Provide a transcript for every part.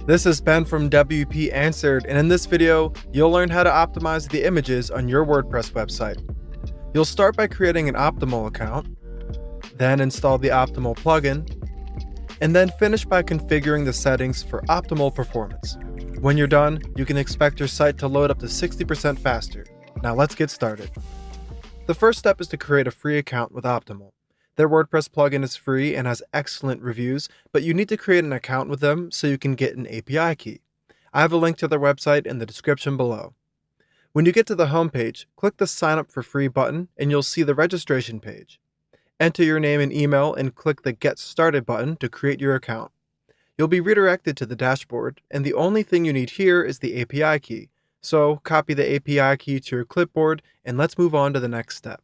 This is Ben from WP Answered, and in this video, you'll learn how to optimize the images on your WordPress website. You'll start by creating an OptiMole account, then install the OptiMole plugin, and then finish by configuring the settings for optimal performance. When you're done, you can expect your site to load up to 60% faster. Now let's get started. The first step is to create a free account with OptiMole. Their WordPress plugin is free and has excellent reviews, but you need to create an account with them so you can get an API key. I have a link to their website in the description below. When you get to the home page, click the Sign Up for Free button and you'll see the registration page. Enter your name and email and click the Get Started button to create your account. You'll be redirected to the dashboard, and the only thing you need here is the API key. So copy the API key to your clipboard and let's move on to the next step.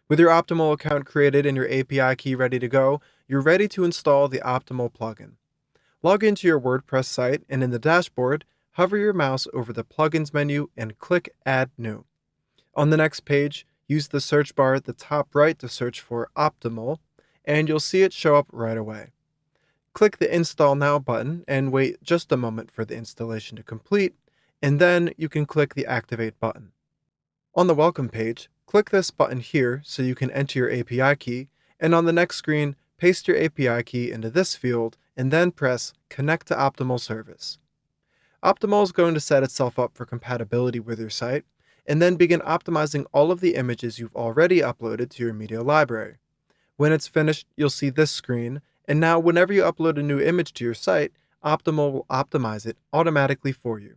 With your OptiMole account created and your API key ready to go, you're ready to install the OptiMole plugin. Log into your WordPress site and in the dashboard, hover your mouse over the Plugins menu and click Add New. On the next page, use the search bar at the top right to search for OptiMole, and you'll see it show up right away. Click the Install Now button and wait just a moment for the installation to complete, and then you can click the Activate button. On the Welcome page, click this button here so you can enter your API key, and on the next screen, paste your API key into this field and then press Connect to OptiMole Service. OptiMole is going to set itself up for compatibility with your site, and then begin optimizing all of the images you've already uploaded to your media library. When it's finished, you'll see this screen, and now whenever you upload a new image to your site, OptiMole will optimize it automatically for you.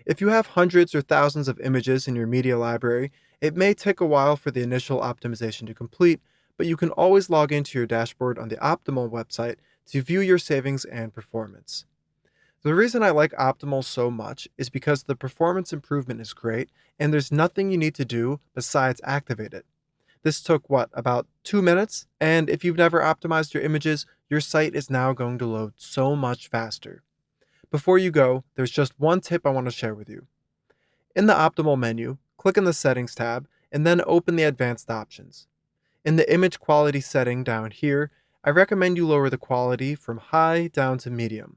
If you have hundreds or thousands of images in your media library, it may take a while for the initial optimization to complete, but you can always log into your dashboard on the OptiMole website to view your savings and performance. The reason I like OptiMole so much is because the performance improvement is great and there's nothing you need to do besides activate it. This took, about 2 minutes? And if you've never optimized your images, your site is now going to load so much faster. Before you go, there's just one tip I want to share with you. In the OptiMole menu, click on the Settings tab and then open the Advanced options. In the image quality setting down here, I recommend you lower the quality from high down to medium.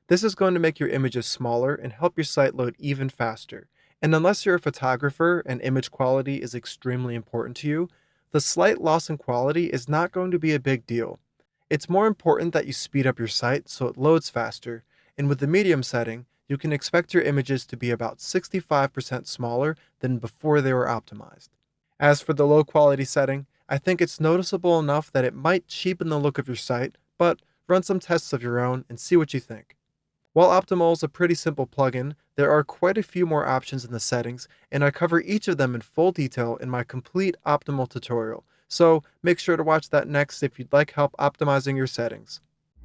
This is going to make your images smaller and help your site load even faster. And unless you're a photographer and image quality is extremely important to you, the slight loss in quality is not going to be a big deal. It's more important that you speed up your site so it loads faster, and with the medium setting, you can expect your images to be about 65% smaller than before they were optimized. As for the low quality setting, I think it's noticeable enough that it might cheapen the look of your site, but run some tests of your own and see what you think. While OptiMole is a pretty simple plugin, there are quite a few more options in the settings, and I cover each of them in full detail in my complete OptiMole tutorial, so make sure to watch that next if you'd like help optimizing your settings.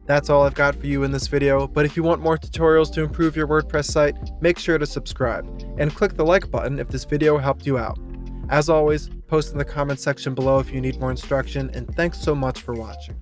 That's all I've got for you in this video, but if you want more tutorials to improve your WordPress site, make sure to subscribe, and click the like button if this video helped you out. As always, post in the comment section below if you need more instruction, and thanks so much for watching.